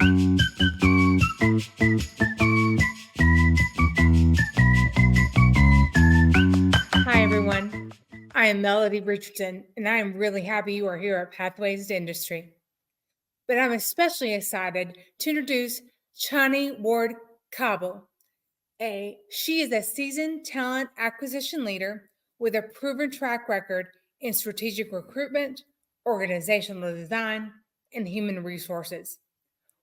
Hi, everyone. I am Melody Richardson, and I am really happy you are here at Pathways to Industry. But I'm especially excited to introduce Chani Ward Cabo. She is a seasoned talent acquisition leader with a proven track record in strategic recruitment, organizational design, and human resources.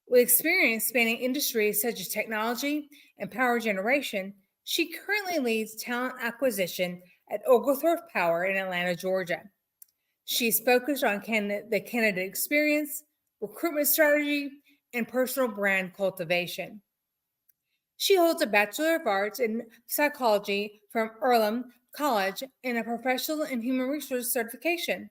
With experience spanning industries such as technology and power generation, she currently leads talent acquisition at Oglethorpe Power in Atlanta, Georgia. She's focused on the candidate experience, recruitment strategy, and personal brand cultivation. She holds a Bachelor of Arts in Psychology from Earlham College and a Professional in Human Resources certification.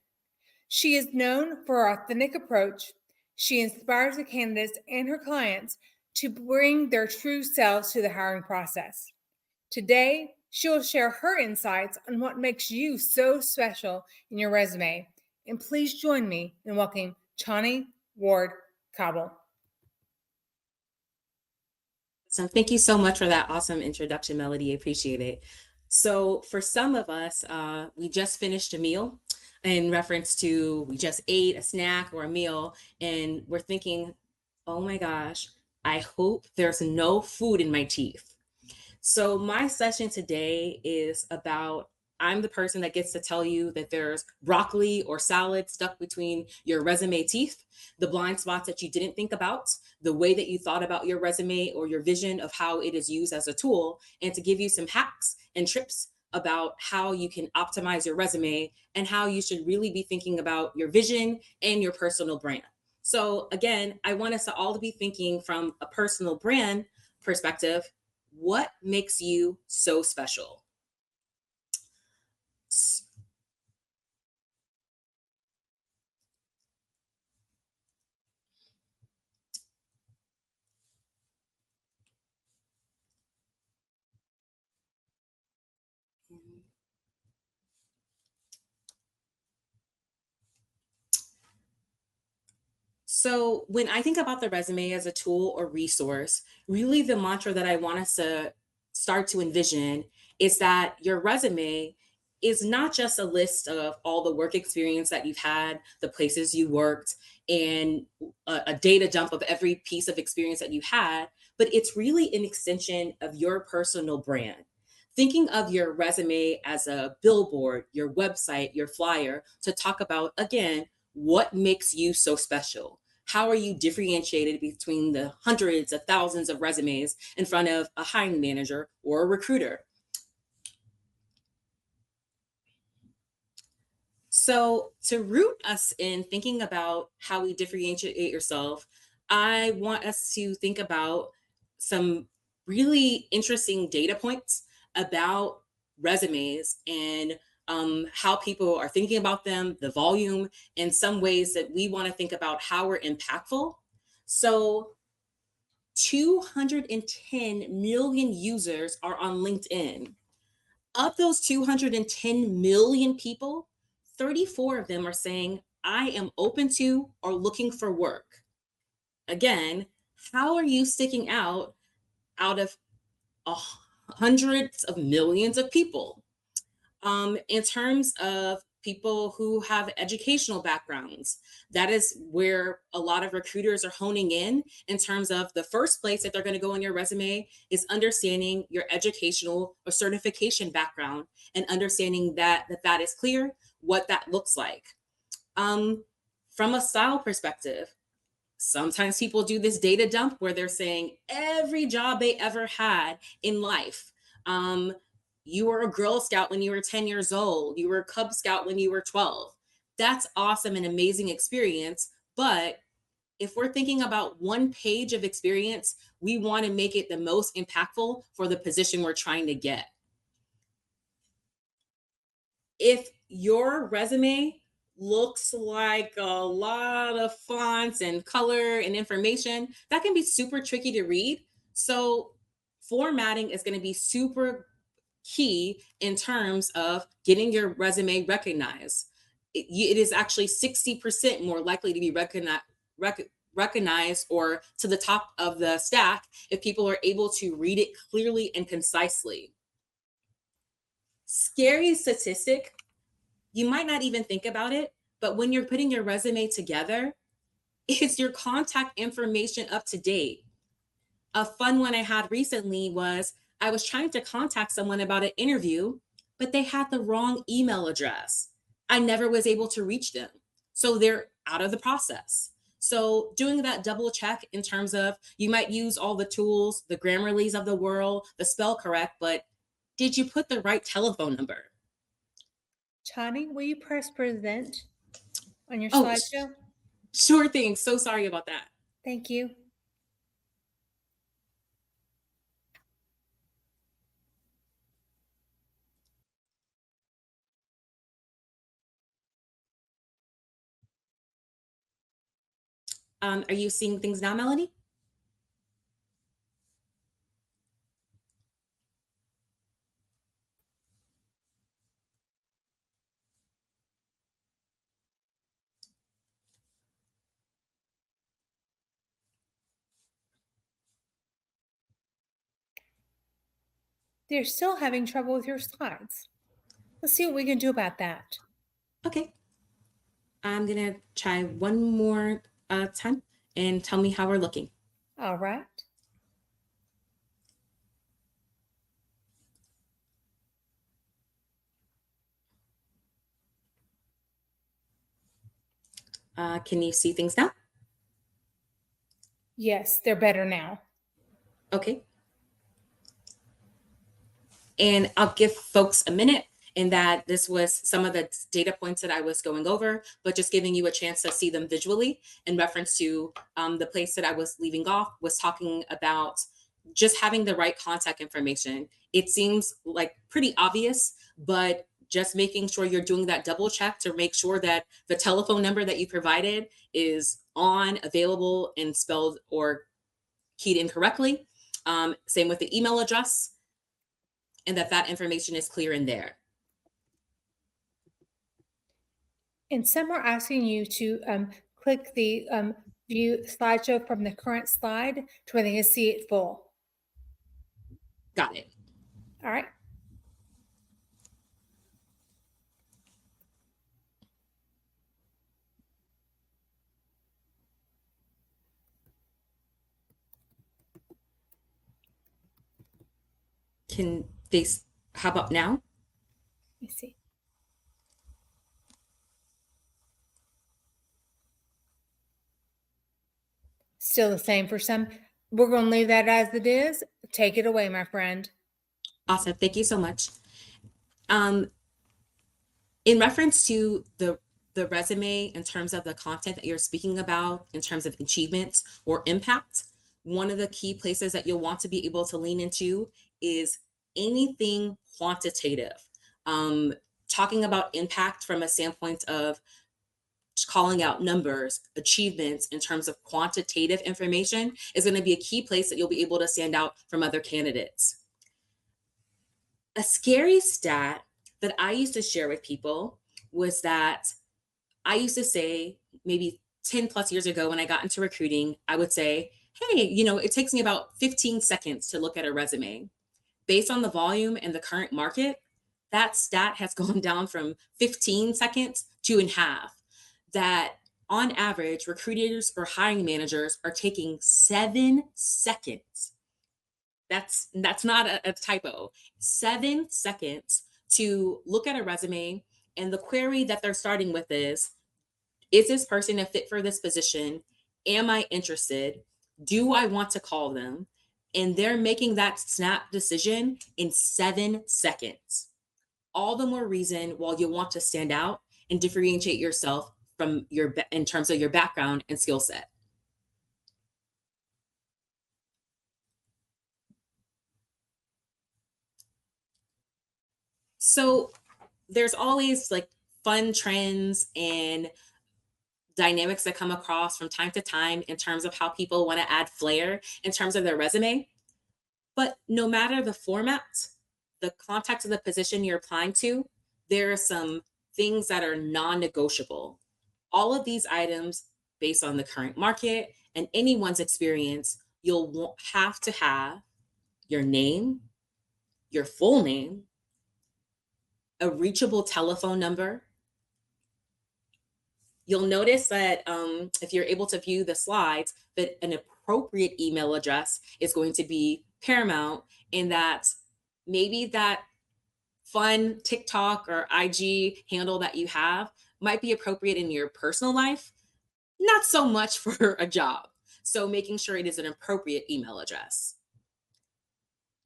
She is known for her authentic approach. She inspires the candidates and her clients to bring their true selves to the hiring process. Today, she will share her insights on what makes you so special in your resume. And please join me in welcoming Chani Ward Cobble. So thank you so much for that awesome introduction, Melody. I appreciate it. So for some of us, we just finished a meal in reference to we just ate a snack or a meal, and we're thinking, oh my gosh, I hope there's no food in my teeth. So my session today is about I'm the person that gets to tell you that there's broccoli or salad stuck between your resume teeth, the blind spots that you didn't think about, the way that you thought about your resume or your vision of how it is used as a tool, and to give you some hacks and tips about how you can optimize your resume and how you should really be thinking about your vision and your personal brand. So again, I want us to all be thinking from a personal brand perspective. What makes you so special? So, when I think about the resume as a tool or resource, really the mantra that I want us to start to envision is that your resume is not just a list of all the work experience that you've had, the places you worked, and a data dump of every piece of experience that you had, but it's really an extension of your personal brand. Thinking of your resume as a billboard, your website, your flyer to talk about, again, what makes you so special? How are you differentiated between the hundreds of thousands of resumes in front of a hiring manager or a recruiter? So, to root us in thinking about how we differentiate yourself, I want us to think about some really interesting data points about resumes and how people are thinking about them, the volume, and some ways that we want to think about how we're impactful. So, 210 million users are on LinkedIn. Of those 210 million people, 34 of them are saying, I am open to or looking for work. Again, how are you sticking out of hundreds of millions of people? In terms of people who have educational backgrounds, that is where a lot of recruiters are honing in terms of the first place that they're going to go on your resume is understanding your educational or certification background and understanding that is clear, what that looks like. From a style perspective, sometimes people do this data dump where they're saying every job they ever had in life. You were a Girl Scout when you were 10 years old. You were a Cub Scout when you were 12. That's awesome and amazing experience. But if we're thinking about one page of experience, we want to make it the most impactful for the position we're trying to get. If your resume looks like a lot of fonts and color and information, that can be super tricky to read. So, formatting is going to be super key in terms of getting your resume recognized. It is actually 60% more likely to be recognized or to the top of the stack if people are able to read it clearly and concisely. Scary statistic, you might not even think about it, but when you're putting your resume together, is your contact information up to date? A fun one I had recently was I was trying to contact someone about an interview, but they had the wrong email address. I never was able to reach them. So they're out of the process. So doing that double check in terms of you might use all the tools, the Grammarly's of the world, the spell correct, but did you put the right telephone number? Chani, will you press present on your Oh, slideshow? sure thing. So sorry about that. Thank you. Are you seeing things now, Melanie? They're still having trouble with your slides. Let's see what we can do about that. Okay. I'm going to try one more time and tell me how we're looking. All right. Can you see things now? Yes, they're better now. Okay. And I'll give folks a minute in that this was some of the data points that I was going over, but just giving you a chance to see them visually in reference to the place that I was leaving off was talking about just having the right contact information. It seems like pretty obvious, but just making sure you're doing that double check to make sure that the telephone number that you provided is on, available, and spelled or keyed in correctly. Same with the email address, and that information is clear in there. And some are asking you to click the view slideshow from the current slide to where they can see it full. Got it. All right. Can they, how about now? Let me see. Still the same for some. We're going to leave that as it is. Take it away, my friend. Awesome. Thank you so much. In reference to the resume, in terms of the content that you're speaking about, in terms of achievements or impact, one of the key places that you'll want to be able to lean into is anything quantitative. Talking about impact from a standpoint of calling out numbers, achievements in terms of quantitative information is going to be a key place that you'll be able to stand out from other candidates. A scary stat that I used to share with people was that I used to say maybe 10 plus years ago when I got into recruiting, I would say, hey, it takes me about 15 seconds to look at a resume. Based on the volume and the current market, that stat has gone down from 15 seconds to in half. That on average, recruiters or hiring managers are taking 7 seconds. That's not a typo. 7 seconds to look at a resume, and the query that they're starting with is this person a fit for this position? Am I interested? Do I want to call them? And they're making that snap decision in 7 seconds. All the more reason why you want to stand out and differentiate yourself from in terms of your background and skill set. So there's always like fun trends and dynamics that come across from time to time in terms of how people want to add flair in terms of their resume. But no matter the format, the context of the position you're applying to, there are some things that are non-negotiable. All of these items, based on the current market and anyone's experience, you'll have to have your name, your full name, a reachable telephone number. You'll notice that if you're able to view the slides, that an appropriate email address is going to be paramount, in that maybe that fun TikTok or IG handle that you have might be appropriate in your personal life, not so much for a job. So making sure it is an appropriate email address.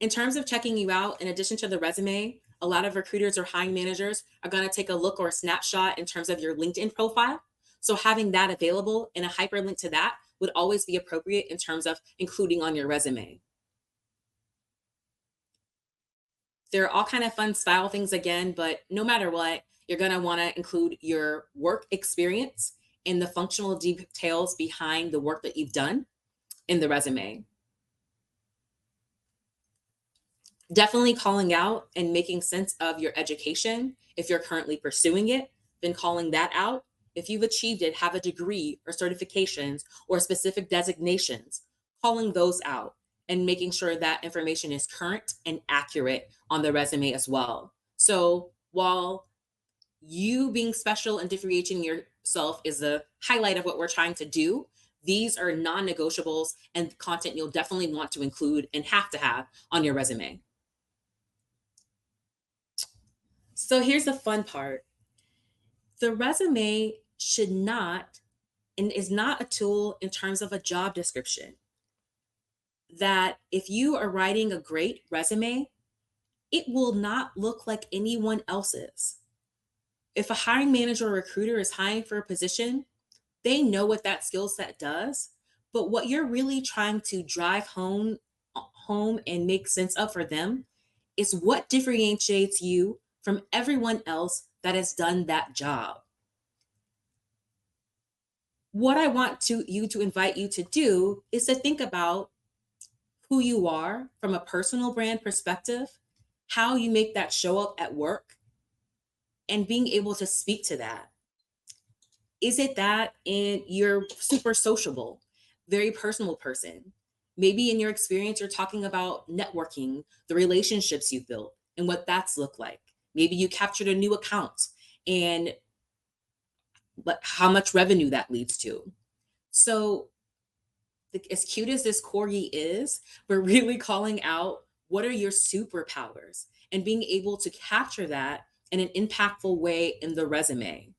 In terms of checking you out, in addition to the resume, a lot of recruiters or hiring managers are going to take a look or a snapshot in terms of your LinkedIn profile. So having that available and a hyperlink to that would always be appropriate in terms of including on your resume. There are all kind of fun style things again, but no matter what, you're going to want to include your work experience and the functional details behind the work that you've done in the resume. Definitely calling out and making sense of your education. If you're currently pursuing it, then calling that out. If you've achieved it, have a degree or certifications or specific designations, calling those out and making sure that information is current and accurate on the resume as well. So while you being special and differentiating yourself is the highlight of what we're trying to do, these are non-negotiables and content you'll definitely want to include and have to have on your resume. So here's the fun part. The resume should not and is not a tool in terms of a job description. That if you are writing a great resume, it will not look like anyone else's. If a hiring manager or recruiter is hiring for a position, they know what that skill set does. But what you're really trying to drive home and make sense of for them is what differentiates you from everyone else that has done that job. What I want to invite you to do is to think about who you are from a personal brand perspective, how you make that show up at work, and being able to speak to that. Is it that you're super sociable, very personal person? Maybe in your experience, you're talking about networking, the relationships you've built, and what that's looked like. Maybe you captured a new account and how much revenue that leads to. So, as cute as this corgi is, we're really calling out what are your superpowers and being able to capture that in an impactful way in the resume.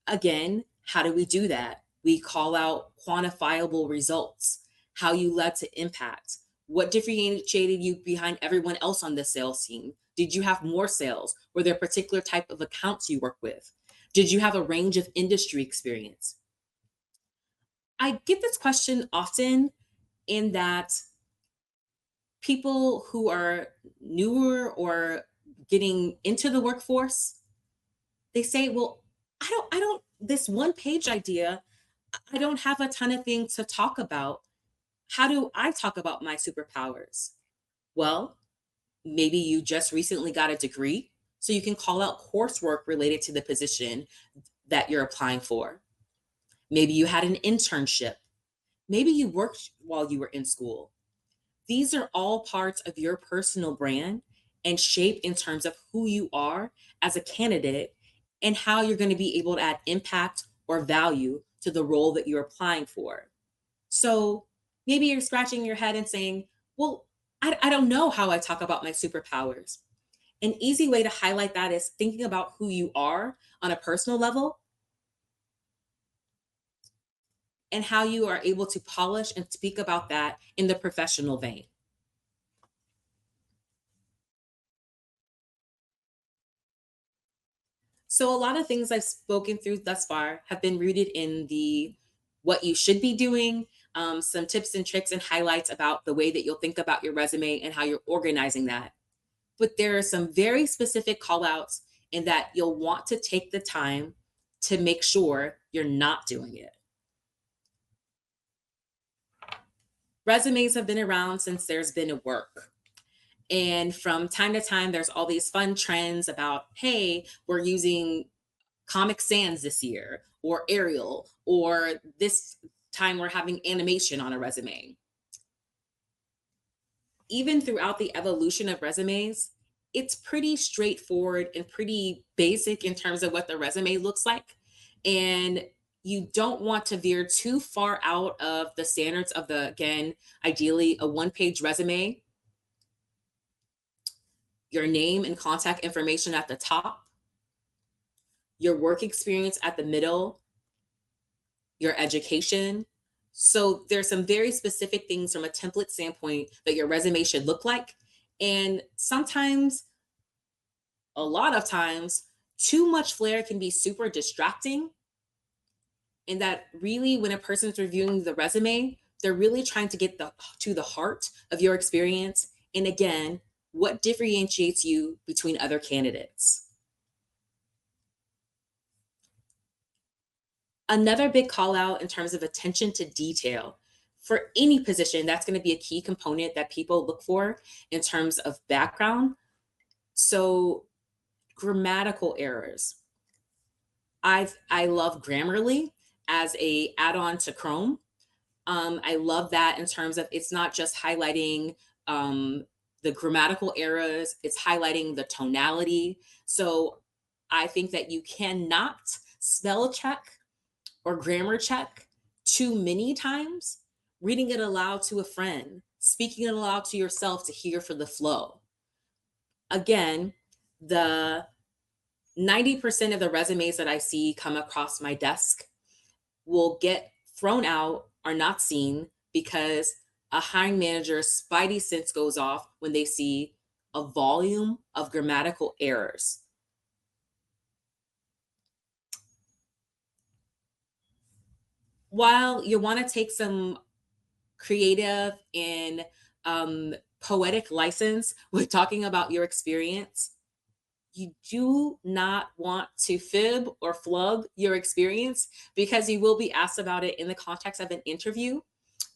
Again, how do we do that? We call out quantifiable results, how you led to impact, what differentiated you behind everyone else on the sales team. Did you have more sales? Were there a particular type of accounts you work with? Did you have a range of industry experience? I get this question often, in that people who are newer or getting into the workforce, they say, well, this one page idea, I don't have a ton of things to talk about. How do I talk about my superpowers? Well, maybe you just recently got a degree, so you can call out coursework related to the position that you're applying for. Maybe you had an internship. Maybe you worked while you were in school. These are all parts of your personal brand and shaped in terms of who you are as a candidate and how you're going to be able to add impact or value to the role that you're applying for. So maybe you're scratching your head and saying, well, I don't know how I talk about my superpowers. An easy way to highlight that is thinking about who you are on a personal level and how you are able to polish and speak about that in the professional vein. So a lot of things I've spoken through thus far have been rooted in the what you should be doing, some tips and tricks and highlights about the way that you'll think about your resume and how you're organizing that. But there are some very specific call outs in that you'll want to take the time to make sure you're not doing it. Resumes have been around since there's been a work. And from time to time, there's all these fun trends about, hey, we're using Comic Sans this year, or Arial, or this time we're having animation on a resume. Even throughout the evolution of resumes, it's pretty straightforward and pretty basic in terms of what the resume looks like. And you don't want to veer too far out of the standards of the, again, ideally a one-page resume, your name and contact information at the top, your work experience at the middle, your education. So there's some very specific things from a template standpoint that your resume should look like. And sometimes, a lot of times, too much flair can be super distracting. And that really, when a person's reviewing the resume, they're really trying to get to the heart of your experience. And again, what differentiates you between other candidates. Another big call out in terms of attention to detail. For any position, that's going to be a key component that people look for in terms of background. So, grammatical errors. I love Grammarly as a add-on to Chrome. I love that in terms of it's not just highlighting the grammatical errors, it's highlighting the tonality. So I think that you cannot spell check or grammar check too many times, reading it aloud to a friend, speaking it aloud to yourself to hear for the flow. Again, the 90% of the resumes that I see come across my desk will get thrown out or not seen because a hiring manager's spidey sense goes off when they see a volume of grammatical errors. While you want to take some creative and poetic license with talking about your experience, you do not want to fib or flub your experience because you will be asked about it in the context of an interview.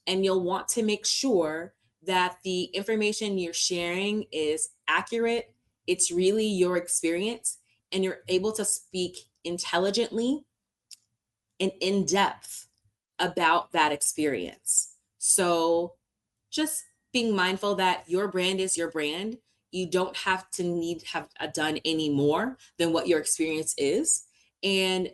And you'll want to make sure that the information you're sharing is accurate, it's really your experience, and you're able to speak intelligently and in depth about that experience. So just being mindful that your brand is your brand. You don't have to have done any more than what your experience is. And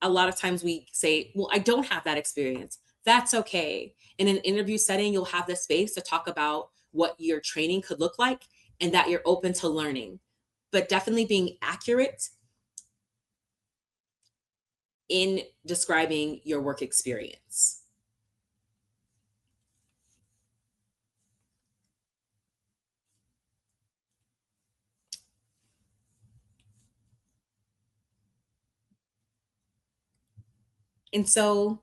a lot of times we say, well, I don't have that experience. That's okay. In an interview setting, you'll have the space to talk about what your training could look like and that you're open to learning. But definitely being accurate in describing your work experience. And so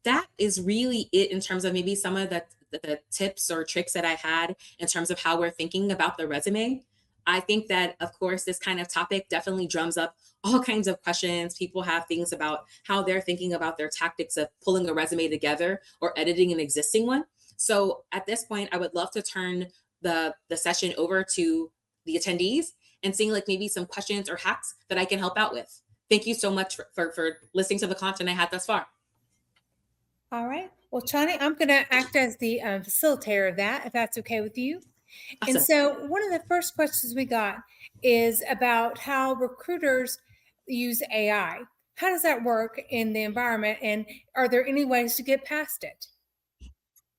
that is really it in terms of maybe some of the tips or tricks that I had in terms of how we're thinking about the resume. I think that, of course, this kind of topic definitely drums up all kinds of questions. People have things about how they're thinking about their tactics of pulling a resume together or editing an existing one. So at this point, I would love to turn the session over to the attendees and seeing like maybe some questions or hacks that I can help out with. Thank you so much for listening to the content I had thus far. All right. Well, Chani, I'm going to act as the facilitator of that, if that's okay with you. And Awesome. so, one of the first questions we got is about how recruiters use AI. How does that work in the environment? And are there any ways to get past it?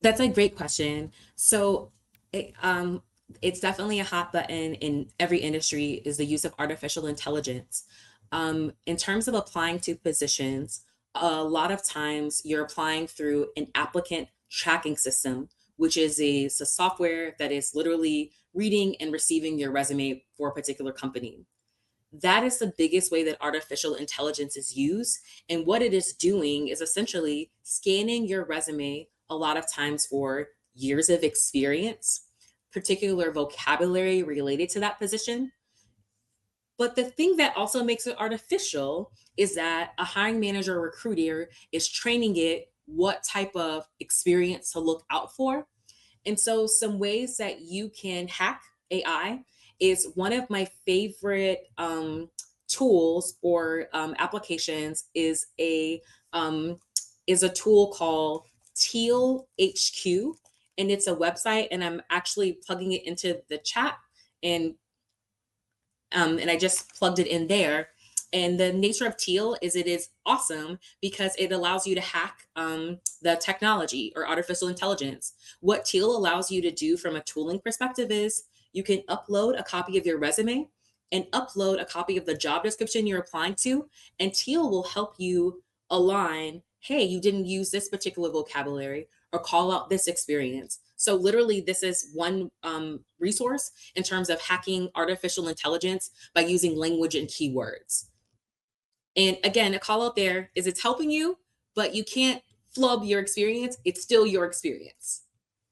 That's a great question. So it's definitely a hot button in every industry is the use of artificial intelligence. In terms of applying to positions, a lot of times you're applying through an applicant tracking system, which is it's a software that is literally reading and receiving your resume for a particular company. That is the biggest way that artificial intelligence is used. And what it is doing is essentially scanning your resume a lot of times for years of experience, particular vocabulary related to that position. But the thing that also makes it artificial is that a hiring manager or recruiter is training it what type of experience to look out for. And so, some ways that you can hack AI is one of my favorite tools or applications is a is a tool called Teal HQ, and it's a website. And I'm actually plugging it into the chat, and and I just plugged it in there. And the nature of Teal is it is awesome because it allows you to hack the technology or artificial intelligence. What Teal allows you to do from a tooling perspective is you can upload a copy of your resume and upload a copy of the job description you're applying to, and Teal will help you align, hey, you didn't use this particular vocabulary or call out this experience. So literally, this is one resource in terms of hacking artificial intelligence by using language and keywords. And again, a call out there is it's helping you, but you can't flub your experience. It's still your experience.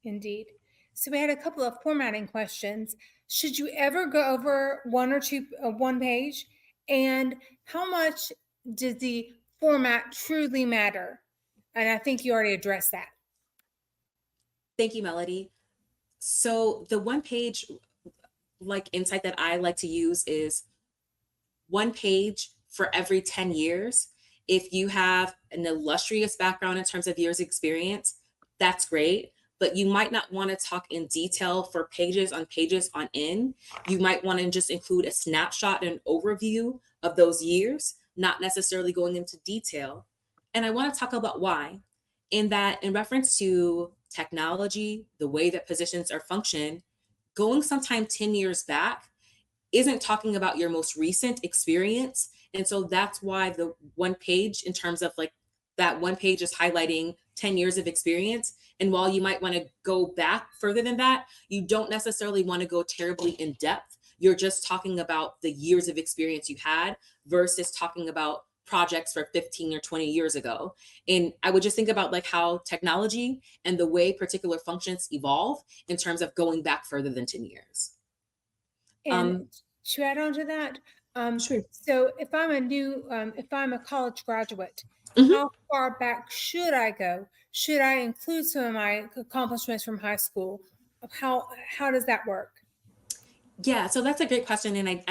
Indeed. So we had a couple of formatting questions. Should you ever go over one page? And how much does the format truly matter? And I think you already addressed that. Thank you, Melody. So the one page like insight that I like to use is one page for every 10 years. If you have an illustrious background in terms of years experience, that's great, but you might not want to talk in detail for pages on end. You might want to just include a snapshot and overview of those years, not necessarily going into detail. And I want to talk about why. In that, in reference to technology, the way that positions are functioned, going sometime 10 years back isn't talking about your most recent experience. And so that's why the one page, in terms of like that one page, is highlighting 10 years of experience. And while you might want to go back further than that, you don't necessarily want to go terribly in depth. You're just talking about the years of experience you had versus talking about projects for 15 or 20 years ago. And I would just think about like how technology and the way particular functions evolve in terms of going back further than 10 years. And to add on to that, Sure. so if I'm a college graduate, Mhm. how far back should I go? Should I include some of my accomplishments from high school? How does that work? Yeah, so that's a great question, and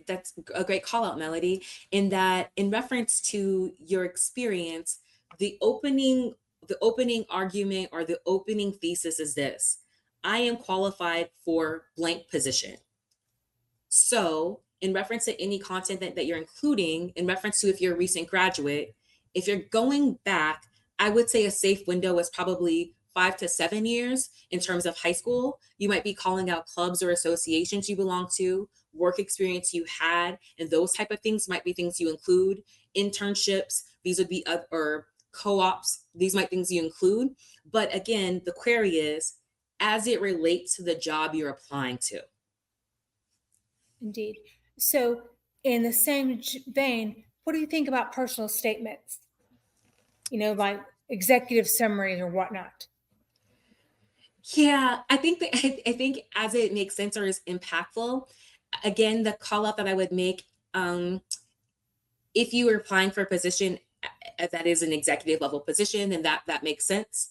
that's a great call out, Melody. In that, in reference to your experience, the opening argument or the opening thesis is this: I am qualified for blank position. So, in reference to any content that you're including, in reference to if you're a recent graduate, if you're going back, I would say a safe window is probably 5 to 7 years in terms of high school. You might be calling out clubs or associations you belong to, work experience you had, and those type of things might be things you include. Internships, these would be, or co-ops, these might be things you include. But again, the query is as it relates to the job you're applying to. Indeed. So, in the same vein, what do you think about personal statements? Like executive summaries or whatnot. Yeah, I think that I think as it makes sense or is impactful, again, the call out that I would make, if you are applying for a position that is an executive level position, then that makes sense.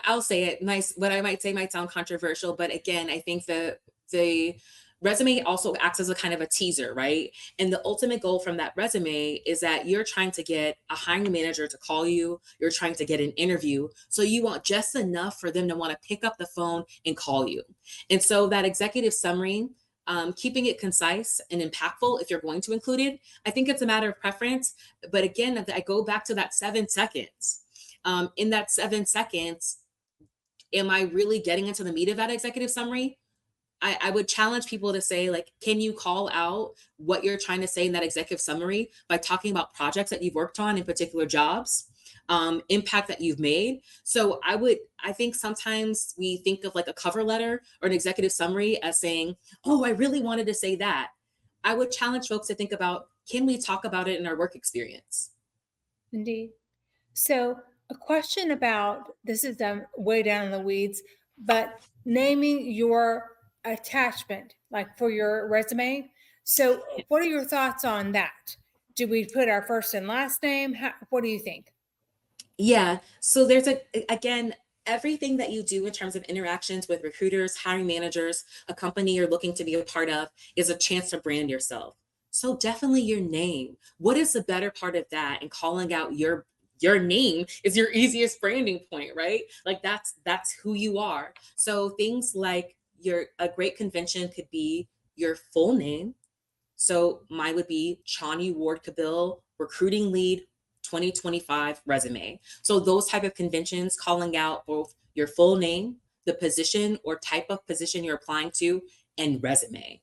I'll say it nice. What I might say might sound controversial, but again, I think the resume also acts as a kind of a teaser, right? And the ultimate goal from that resume is that you're trying to get a hiring manager to call you. You're trying to get an interview. So you want just enough for them to want to pick up the phone and call you. And so that executive summary, keeping it concise and impactful if you're going to include it, I think it's a matter of preference. But again, I go back to that 7 seconds. In that 7 seconds, am I really getting into the meat of that executive summary? I would challenge people to say, like, can you call out what you're trying to say in that executive summary by talking about projects that you've worked on in particular jobs, impact that you've made? So I think sometimes we think of like a cover letter or an executive summary as saying, oh, I really wanted to say that. I would challenge folks to think about, can we talk about it in our work experience? Indeed. So, a question about this is way down in the weeds, but naming your attachment, like for your resume. So, what are your thoughts on that? Do we put our first and last name? What do you think? Yeah. So again, everything that you do in terms of interactions with recruiters, hiring managers, a company you're looking to be a part of is a chance to brand yourself. So definitely your name. What is the better part of that? And calling out your name is your easiest branding point, right? Like that's who you are. So things like your a great convention could be your full name. So mine would be Chani Ward Cabill, recruiting lead 2025 resume. So those type of conventions calling out both your full name, the position or type of position you're applying to, and resume.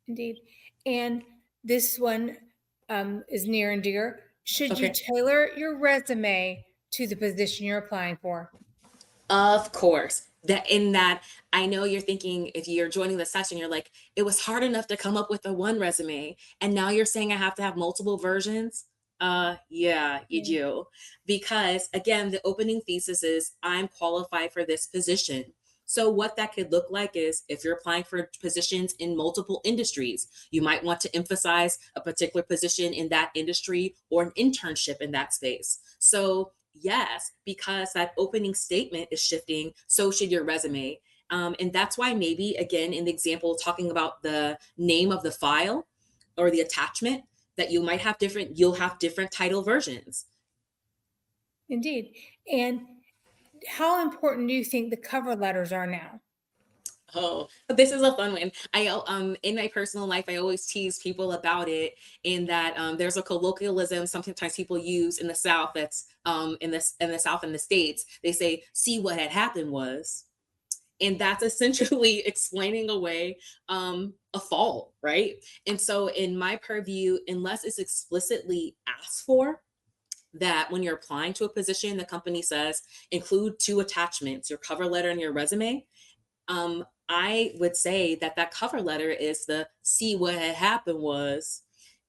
Indeed. And this one is near and dear. Should you Okay. tailor your resume to the position you're applying for? Of course. That in that I know you're thinking if you're joining the session, you're like, it was hard enough to come up with a one resume. And now you're saying I have to have multiple versions. Yeah, you Yeah. do. Because again, the opening thesis is I'm qualified for this position. So what that could look like is if you're applying for positions in multiple industries, you might want to emphasize a particular position in that industry or an internship in that space. So yes, because that opening statement is shifting, so should your resume. And that's why maybe, again, in the example, talking about the name of the file or the attachment, that you'll have different title versions. Indeed. And how important do you think the cover letters are now? Oh, but this is a fun one. In my personal life, I always tease people about it in that there's a colloquialism sometimes people use in the South that's in the South in the States. They say, see what had happened was. And that's essentially explaining away a fault, right? And so in my purview, unless it's explicitly asked for, that when you're applying to a position, the company says include two attachments, your cover letter and your resume. I would say that that cover letter is the see what had happened was,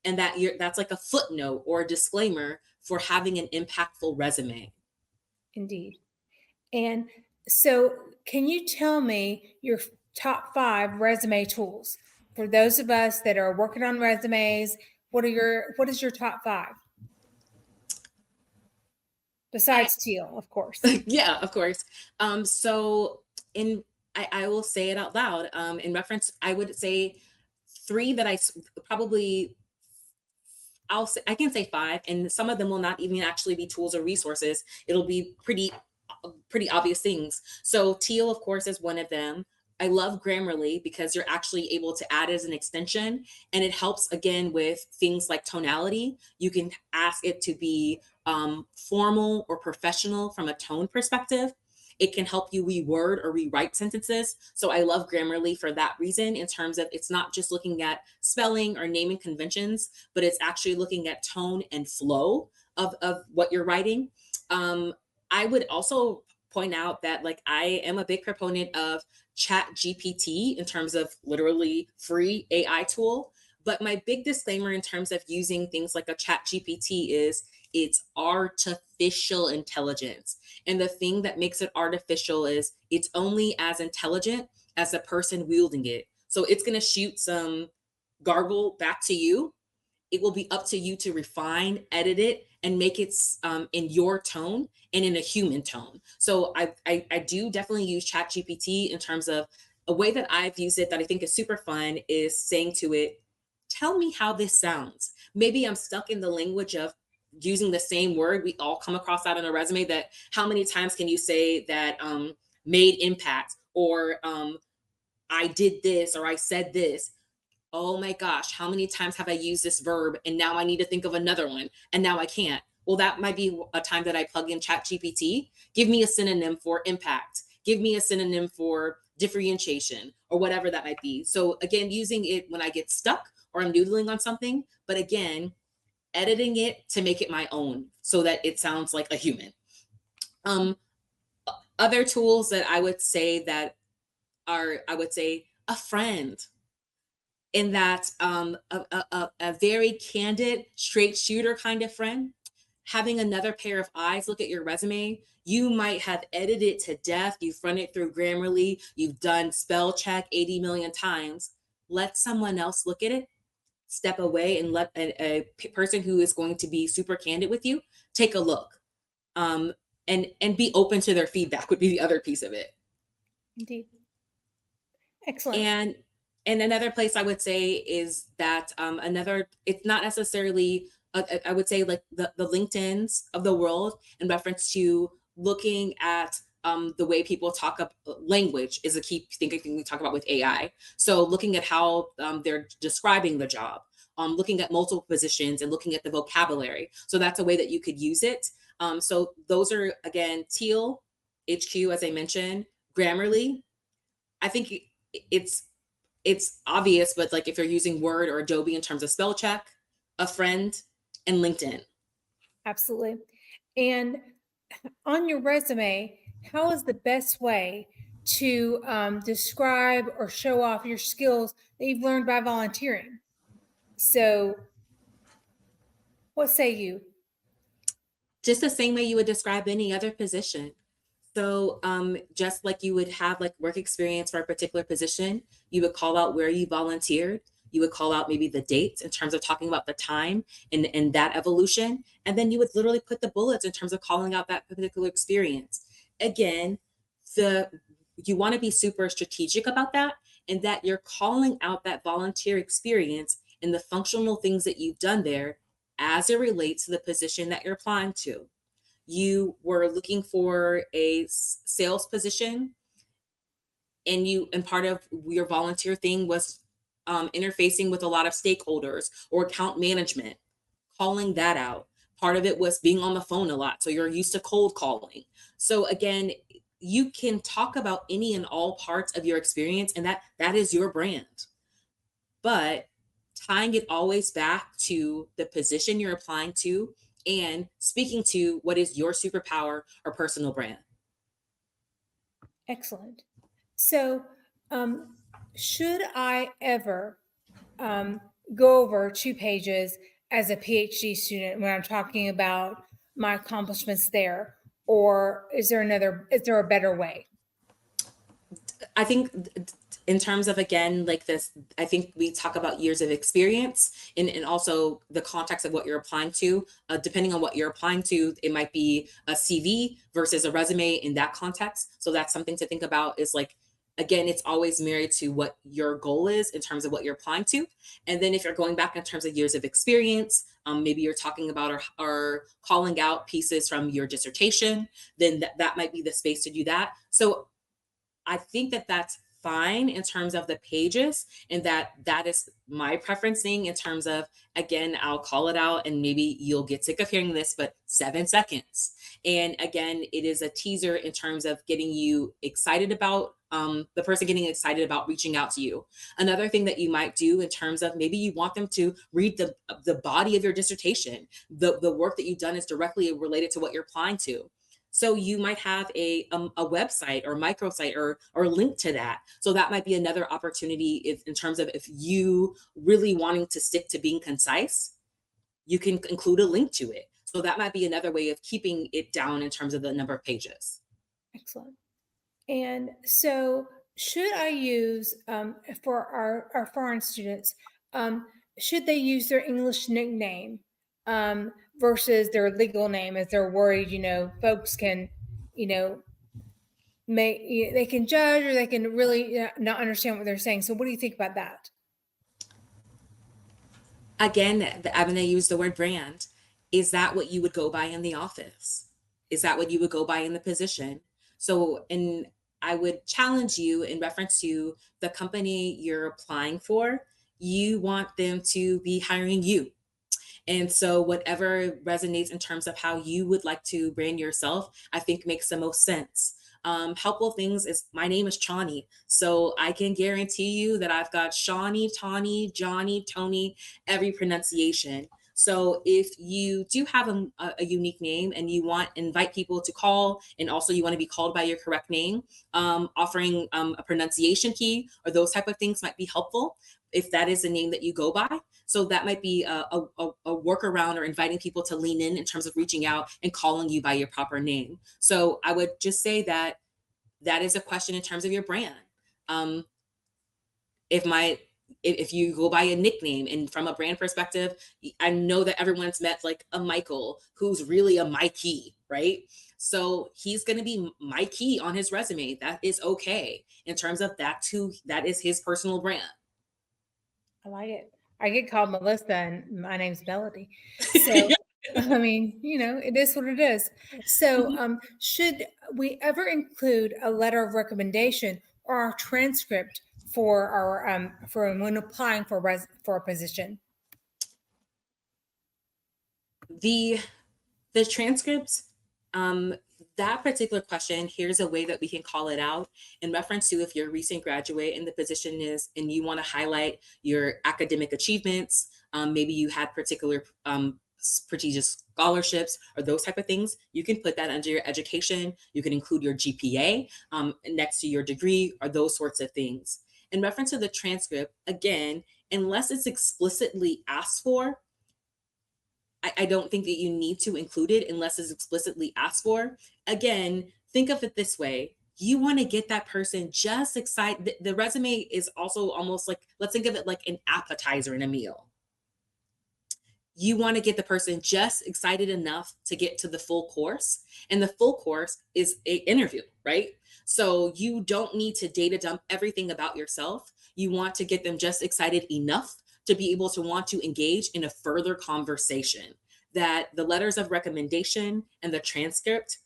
and that's like a footnote or a disclaimer for having an impactful resume. Indeed. And so, can you tell me your top five resume tools for those of us that are working on resumes? What is your top five I besides Teal, of course? yeah, of course. So in I will say it out loud. In reference, I would say three that probably I can say five, and some of them will not even actually be tools or resources. It'll be pretty obvious things. So Teal, of course, is one of them. I love Grammarly because you're actually able to add it as an extension, and it helps again with things like tonality. You can ask it to be formal or professional from a tone perspective. It can help you reword or rewrite sentences. So I love Grammarly for that reason, in terms of it's not just looking at spelling or naming conventions, but it's actually looking at tone and flow of what you're writing. I would also point out that like I am a big proponent of Chat GPT in terms of literally free AI tool. But my big disclaimer in terms of using things like a Chat GPT is it's artificial intelligence. And the thing that makes it artificial is it's only as intelligent as the person wielding it. So it's going to shoot some gargle back to you. It will be up to you to refine, edit it, and make it in your tone and in a human tone. So I do definitely use ChatGPT in terms of a way that I've used it that I think is super fun is saying to it, tell me how this sounds. Maybe I'm stuck in the language of using the same word. We all come across that in a resume that how many times can you say that made impact or I did this or I said this. Oh my gosh, how many times have I used this verb and now I need to think of another one and now I can't? Well, that might be a time that I plug in Chat GPT. Give me a synonym for impact. Give me a synonym for differentiation or whatever that might be. So again, using it when I get stuck or I'm noodling on something, but again, editing it to make it my own so that it sounds like a human. Um, Other tools that I would say that are, I would say, a friend in that a very candid, straight shooter kind of friend, having another pair of eyes look at your resume. You might have edited to death, you've run it through Grammarly, you've done spell check 80 million times. Let someone else look at it, step away, and let a person who is going to be super candid with you take a look. Um, and be open to their feedback would be the other piece of it. Indeed. Excellent. And And another place I would say is that it's not necessarily, I would say like the LinkedIn's of the world in reference to looking at the way people talk up language is a key thing I think we talk about with AI. So looking at how they're describing the job, looking at multiple positions and looking at the vocabulary. So that's a way that you could use it. So those are again Teal, HQ, as I mentioned, Grammarly. I think it's it's obvious, but like if you're using Word or Adobe in terms of spell check, a friend, and LinkedIn. Absolutely. And on your resume, how is the best way to describe or show off your skills that you've learned by volunteering? So, what say you? Just the same way you would describe any other position. So, just like you would have like work experience for a particular position, you would call out where you volunteered. You would call out maybe the dates in terms of talking about the time and that evolution. And then you would literally put the bullets in terms of calling out that particular experience. Again, the you want to be super strategic about that and that you're calling out that volunteer experience and the functional things that you've done there as it relates to the position that you're applying to. You were looking for a sales position and part of your volunteer thing was interfacing with a lot of stakeholders or account management, calling that out. Part of it was being on the phone a lot, so you're used to cold calling. So again, you can talk about any and all parts of your experience, and that is your brand. But tying it always back to the position you're applying to and speaking to what is your superpower or personal brand. Excellent. So, um, should I ever um, go over 2 pages as a PhD student when I'm talking about my accomplishments there? Or is there a better way? I think in terms of again like this, I think we talk about years of experience and also the context of what you're applying to. Depending on what you're applying to, it might be a CV versus a resume in that context. So that's something to think about. Is like again, it's always married to what your goal is in terms of what you're applying to. And then if you're going back in terms of years of experience, maybe you're talking about or calling out pieces from your dissertation, then that might be the space to do that. So I think that that's fine in terms of the pages and that is my preferencing in terms of again I'll call it out and maybe you'll get sick of hearing this but 7 seconds and again it is a teaser in terms of getting you excited about the person getting excited about reaching out to you. Another thing that you might do in terms of maybe you want them to read the body of your dissertation, the work that you've done is directly related to what you're applying to, so you might have a website or microsite or link to that. So that might be another opportunity if, in terms of if you really wanting to stick to being concise, you can include a link to it. So that might be another way of keeping it down in terms of the number of pages. Excellent. And so, should I use for our foreign students? Should they use their English nickname versus their legal name, as they're worried? Folks can, you know, they can judge or they can really not understand what they're saying. So, what do you think about that? Again, I'm going to use the word brand. Is that what you would go by in the office? Is that what you would go by in the position? So, and I would challenge you in reference to the company you're applying for, you want them to be hiring you. And so, whatever resonates in terms of how you would like to brand yourself, I think makes the most sense. Helpful things is my name is Chani. So I can guarantee you that I've got Shawnee, Tawny, Johnny, Tony, every pronunciation. So if you do have a unique name and you want invite people to call and also you want to be called by your correct name, offering a pronunciation key or those type of things might be helpful if that is the name that you go by. So that might be a workaround or inviting people to lean in terms of reaching out and calling you by your proper name. So I would just say that that is a question in terms of your brand. Um, if my if you go by a nickname and from a brand perspective, I know that everyone's met like a Michael who's really a Mikey, right? So he's going to be Mikey on his resume. That is okay in terms of that is his personal brand. I like it. I get called Melissa and my name's Melody. So, I mean, it is what it is. So, Mhm. should we ever include a letter of recommendation or a transcript for our for when applying for for a position? The the transcripts, um, that particular question, here's a way that we can call it out in reference to if you're a recent graduate and the position is, and you want to highlight your academic achievements. Maybe you had particular prestigious scholarships or those type of things. You can put that under your education. You can include your GPA next to your degree or those sorts of things. In reference to the transcript, again, unless it's explicitly asked for, I don't think that you need to include it unless it's explicitly asked for. Again, think of it this way. You want to get that person just excited. The resume is also almost like, let's think of it like an appetizer in a meal. You want to get the person just excited enough to get to the full course. And the full course is a interview, right? So you don't need to data dump everything about yourself. You want to get them just excited enough to be able to want to engage in a further conversation. That the letters of recommendation and the transcript,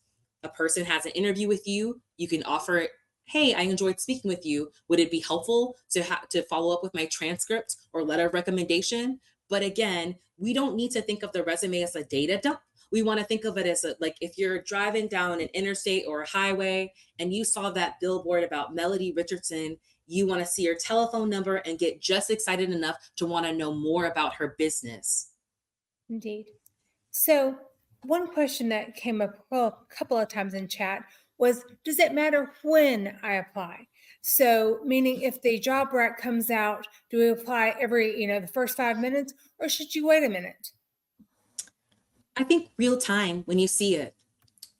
a person has an interview with you, you can offer it. Hey, I enjoyed speaking with you. Would it be helpful to follow up with my transcript or letter of recommendation? But again, we don't need to think of the resume as a data dump. We want to think of it as like if you're driving down an interstate or a highway and you saw that billboard about Melody Richardson, you want to see her telephone number and get just excited enough to want to know more about her business. Indeed. So, one question that came up a couple of times in chat was, does it matter when I apply? So, meaning if the job rec comes out, do we apply every, the first 5 minutes, or should you wait a minute? I think real time when you see it,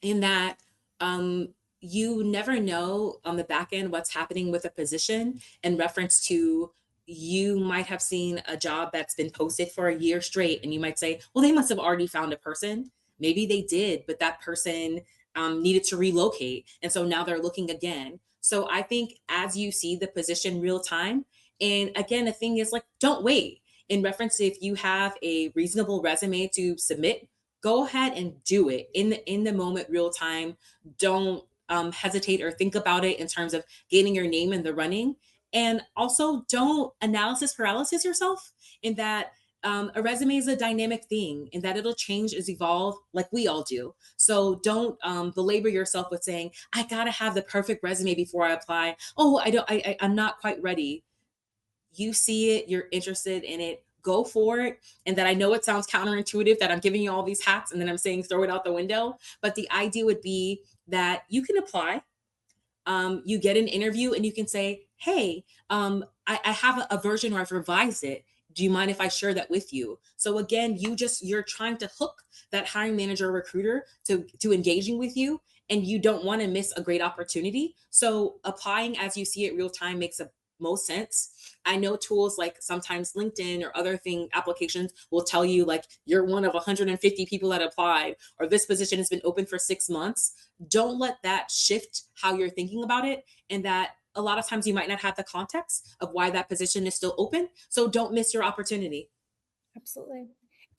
in that um, you never know on the back end what's happening with a position in reference to, you might have seen a job that's been posted for a year straight and you might say, well, they must have already found a person. Maybe they did, but that person needed to relocate, and so now they're looking again. So I think as you see the position real time, and again, the thing is, like, don't wait. In reference to, if you have a reasonable resume to submit, go ahead and do it in the moment, real time. Don't hesitate or think about it in terms of getting your name in the running. And also, don't analysis paralysis yourself, in that a resume is a dynamic thing, and that it'll change as evolve like we all do. So don't belabor yourself with saying, I gotta have the perfect resume before I apply. Oh, I don't, I'm not quite ready. You see it, you're interested in it, go for it. And that, I know it sounds counterintuitive that I'm giving you all these hats and then I'm saying throw it out the window. But the idea would be that you can apply, you get an interview, and you can say, hey, I have a version where I've revised it. Do you mind if I share that with you? So again, you're trying to hook that hiring manager or recruiter to engaging with you, and you don't want to miss a great opportunity. So applying as you see it real time makes a most sense. I know tools like sometimes LinkedIn or other thing applications will tell you, like, you're one of 150 people that applied, or this position has been open for 6 months. Don't let that shift how you're thinking about it, and that a lot of times you might not have the context of why that position is still open. So don't miss your opportunity. Absolutely.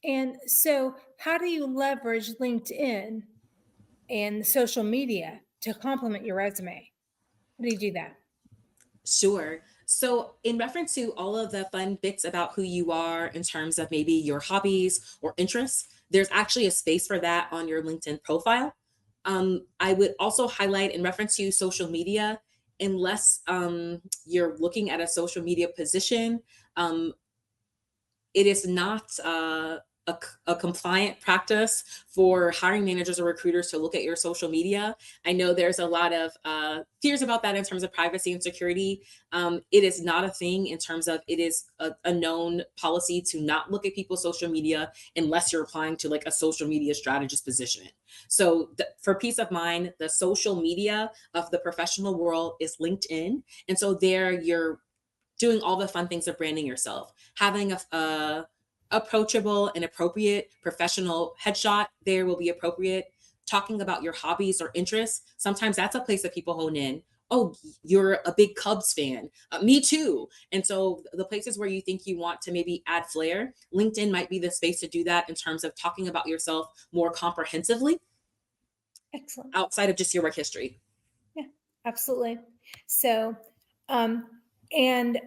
And so, how do you leverage LinkedIn and social media to complement your resume? How do you do that? Sure. So, in reference to all of the fun bits about who you are in terms of maybe your hobbies or interests, there's actually a space for that on your LinkedIn profile. I would also highlight in reference to social media, unless you're looking at a social media position, um, it is not a compliant practice for hiring managers or recruiters to look at your social media. I know there's a lot of fears about that in terms of privacy and security. It is not a thing in terms of, it is a known policy to not look at people's social media unless you're applying to like a social media strategist position. So for peace of mind, the social media of the professional world is LinkedIn. And so there you're doing all the fun things of branding yourself, having a approachable and appropriate professional headshot there will be appropriate. Talking about your hobbies or interests, sometimes that's a place that people hone in. oh, you're a big Cubs fan. Me too. And so the places where you think you want to maybe add flair, LinkedIn might be the space to do that in terms of talking about yourself more comprehensively Excellent. outside of just your work history. Yeah, absolutely. So, um, and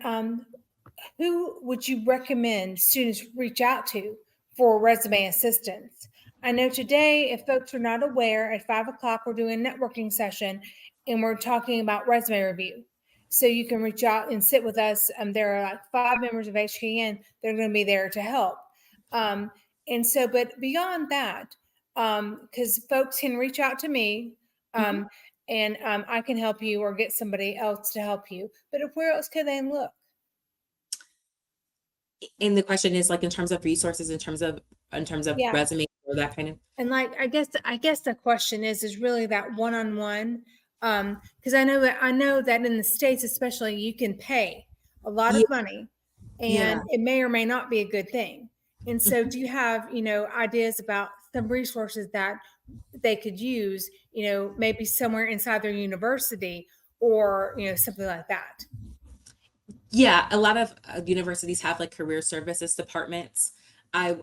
who would you recommend students reach out to for resume assistance? I know today, if folks are not aware, at 5 o'clock, we're doing a networking session and we're talking about resume review. So you can reach out and sit with us. There are like 5 members of HKN that are going to be there to help. And so, but beyond that, because folks can reach out to me, Mhm. and I can help you or get somebody else to help you. But where else can they look? And the question is like in terms of resources, in terms of Yeah. resume or that kind of. And like I guess the question is really that one-on-one. Because I know that in the States especially you can pay a lot Yeah, of money yeah. and it may or may not be a good thing. And so Mhm. do you have, ideas about some resources that they could use, maybe somewhere inside their university or, something like that? Yeah, a lot of universities have like career services departments. I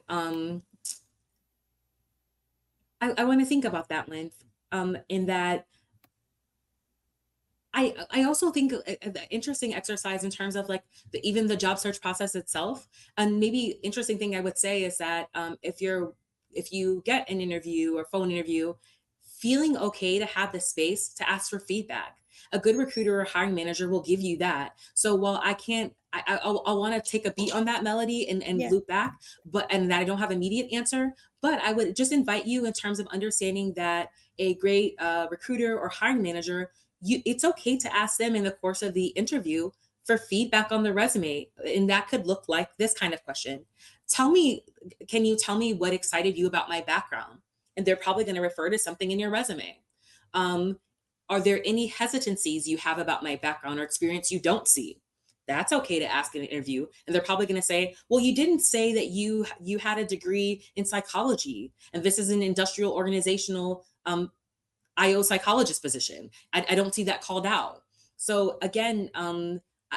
I want to think about that one. In that I also think the interesting exercise in terms of like even the job search process itself, and maybe interesting thing I would say is that if you get an interview or phone interview, feeling okay to have the space to ask for feedback. A good recruiter or hiring manager will give you that. So while I can't, I want to take a beat on that, Melody, and Yeah. loop back, and that I don't have immediate answer. But I would just invite you in terms of understanding that a great recruiter or hiring manager, it's okay to ask them in the course of the interview for feedback on the resume, and that could look like this kind of question. Tell me, can you tell me what excited you about my background? And they're probably going to refer to something in your resume. um, are there any hesitancies you have about my background or experience you don't see? That's okay to ask in an interview, and they're probably going to say, well, you didn't say that you had a degree in psychology, and this is an industrial organizational IO psychologist position. I don't see that called out. So again,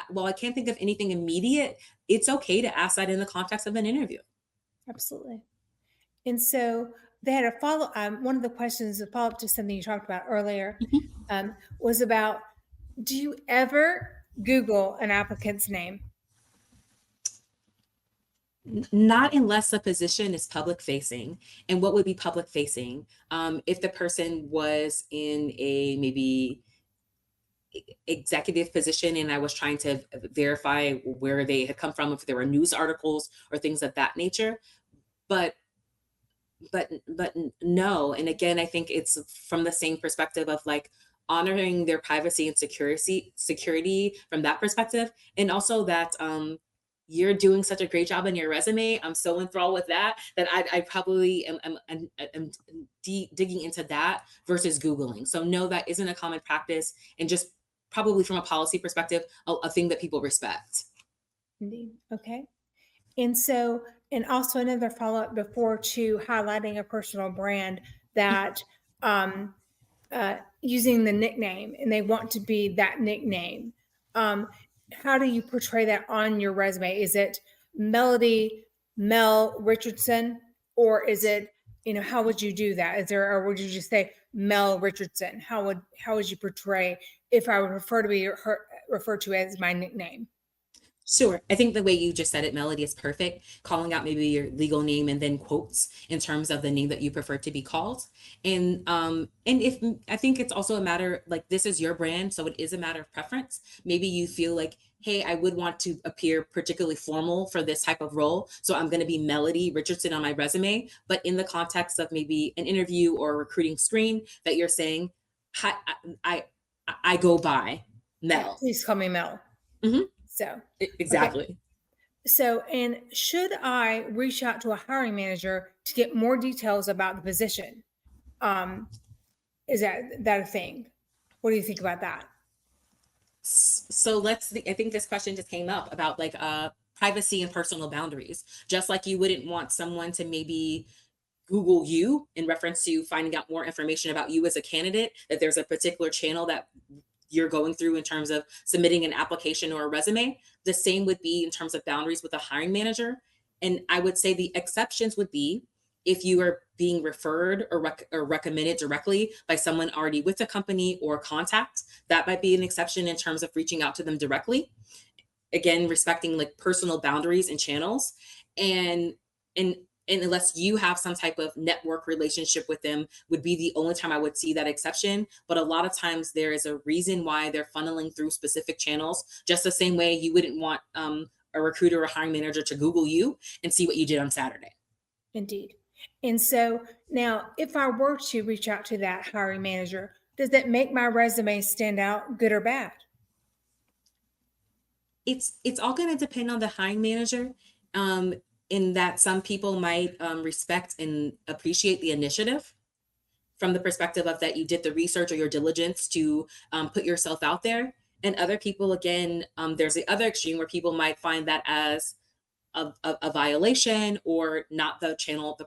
while I can't think of anything immediate, it's okay to ask that in the context of an interview. Absolutely. And so they had a follow. One of the questions, a follow up to something you talked about earlier, Mhm. was about: do you ever Google an applicant's name? Not unless the position is public facing. And what would be public facing? If the person was in a maybe executive position and I was trying to verify where they had come from, if there were news articles or things of that nature. But no. And again, I think it's from the same perspective of like honoring their privacy and security from that perspective, and also that you're doing such a great job in your resume. I'm so enthralled with that that I probably am digging into that versus Googling. So no, that isn't a common practice, and just probably from a policy perspective, a thing that people respect. Indeed. Okay. And so, and also another follow up before to highlighting a personal brand that using the nickname and they want to be that nickname. Um, how do you portray that on your resume? Is it Melody Mel Richardson, or is it, how would you do that? Is there, or would you just say Mel Richardson? How would you portray if I would refer to be referred to as my nickname? Sure. I think the way you just said it, Melody, is perfect. Calling out maybe your legal name and then quotes in terms of the name that you prefer to be called. And if I think it's also a matter like this is your brand, so it is a matter of preference. Maybe you feel like, hey, I would want to appear particularly formal for this type of role. So I'm going to be Melody Richardson on my resume. But in the context of maybe an interview or a recruiting screen, that you're saying, hi, I go by Yeah, Mel. please call me Mel. Mhm. So, okay. Exactly. So, and should I reach out to a hiring manager to get more details about the position? Um, is that a thing? What do you think about that? So I think this question just came up about like privacy and personal boundaries. Just like you wouldn't want someone to maybe Google you in reference to finding out more information about you as a candidate, that there's a particular channel that you're going through in terms of submitting an application or a resume. The same would be in terms of boundaries with a hiring manager. And I would say the exceptions would be if you are being referred or recommended directly by someone already with the company or contact. That might be an exception in terms of reaching out to them directly, again respecting like personal boundaries and channels. And and and unless you have some type of network relationship with them would be the only time I would see that exception. But a lot of times there is a reason why they're funneling through specific channels, just the same way you wouldn't want a recruiter or hiring manager to Google you and see what you did on Saturday. Indeed. And so now, if I were to reach out to that hiring manager, does that make my resume stand out, good or bad? It's all going to depend on the hiring manager, um, in that some people might respect and appreciate the initiative from the perspective of that you did the research or your diligence to put yourself out there. And other people, again, there's the other extreme where people might find that as a violation or not the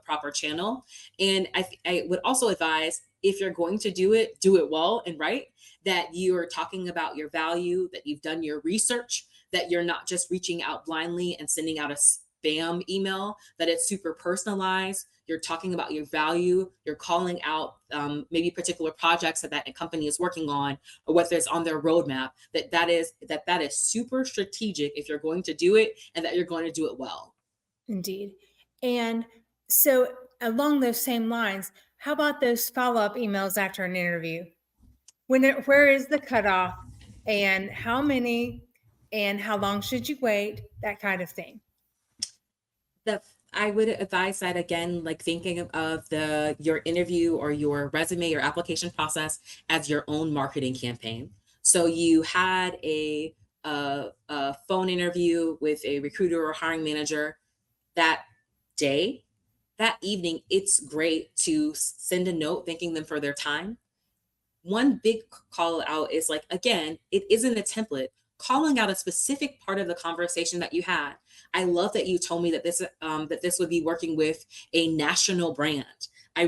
proper channel. And I would also advise, if you're going to do it well and right, that you are talking about your value, that you've done your research, that you're not just reaching out blindly and sending out a spam email, that it's super personalized. You're talking about your value. You're calling out maybe particular projects that company is working on, or whether it's on their roadmap. That is super strategic if you're going to do it, and that you're going to do it well. Indeed. And so, along those same lines, how about those follow up emails after an interview? Where is the cutoff, and how many, and how long should you wait? That kind of thing. That I would advise that, again, like thinking of the your interview or your resume, your application process as your own marketing campaign. So you had a phone interview with a recruiter or hiring manager that day, that evening. It's great to send a note thanking them for their time. One big call out is, like, again, it isn't a template, calling out a specific part of the conversation that you had. I love that you told me that this would be working with a national brand. I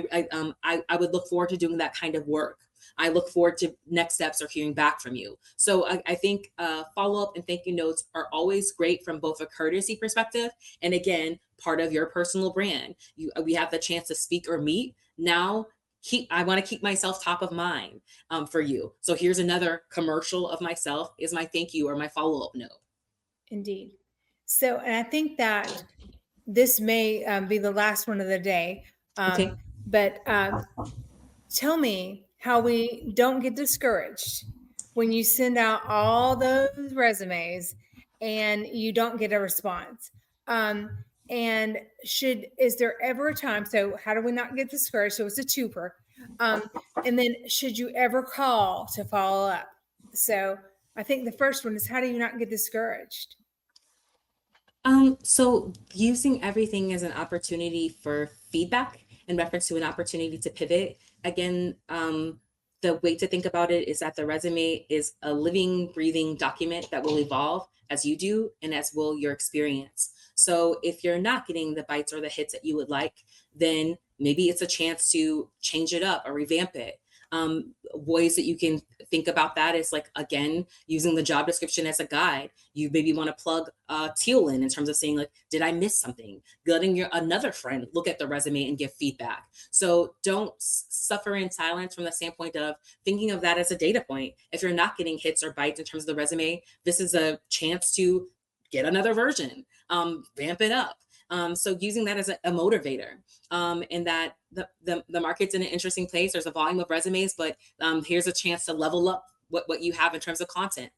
would look forward to doing that kind of work. I look forward to next steps or hearing back from you. So I think follow up and thank you notes are always great from both a courtesy perspective and, again, part of your personal brand. We have the chance to speak or meet now. I want to keep myself top of mind for you. So here's another commercial of myself, is my thank you or my follow up note. Indeed. So, and I think that this may be the last one of the day, Okay. but tell me how we don't get discouraged when you send out all those resumes and you don't get a response. And is there ever a time? So, how do we not get discouraged? So, it's a twofer. And then, should you ever call to follow up? So, I think the first one is, how do you not get discouraged? So using everything as an opportunity for feedback in reference to an opportunity to pivot. Again, the way to think about it is that the resume is a living, breathing document that will evolve as you do and as will your experience. So if you're not getting the bites or the hits that you would like, then maybe it's a chance to change it up or revamp it. Ways that you can think about that is, like, again, using the job description as a guide. You maybe want to plug Teal in terms of saying, like, did I miss something? Letting your another friend look at the resume and give feedback. So don't suffer in silence from the standpoint of thinking of that as a data point. If you're not getting hits or bites in terms of the resume, this is a chance to get another version, vamp it up. So using that as a motivator, and that the market's in an interesting place. There's a volume of resumes, but here's a chance to level up what you have in terms of content.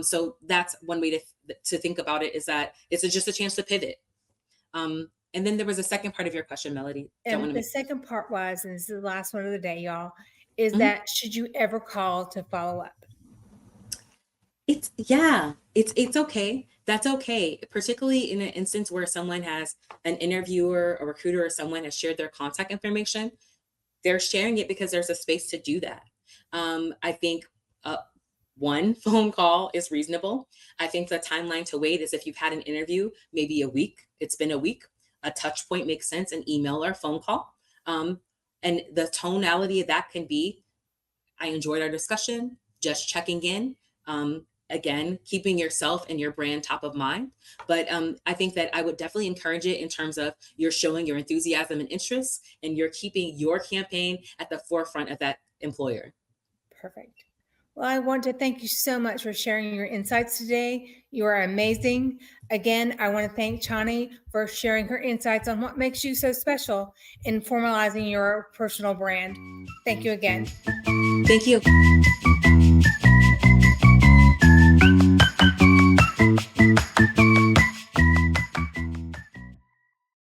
So that's one way to think about it, is that it's just a chance to pivot. And then there was a second part of your question, Melody. Don't want And to the make. second part was, and this is the last one of the day, y'all, is Mhm. that should you ever call to follow up? It's okay. That's okay, particularly in an instance where someone has an interviewer, a recruiter, or someone has shared their contact information. They're sharing it because there's a space to do that. I think uh, one phone call is reasonable. I think the timeline to wait is if you've had an interview, maybe a week. It's been a week. A touch point makes sense, an email or phone call. And the tonality of that can be, I enjoyed our discussion. just checking in. Again, keeping yourself and your brand top of mind. But I think that I would definitely encourage it in terms of you're showing your enthusiasm and interest, and you're keeping your campaign at the forefront of that employer. Perfect. Well, I want to thank you so much for sharing your insights today. You are amazing. Again, I want to thank Chani for sharing her insights on what makes you so special in formalizing your personal brand. Thank you again. Thank you.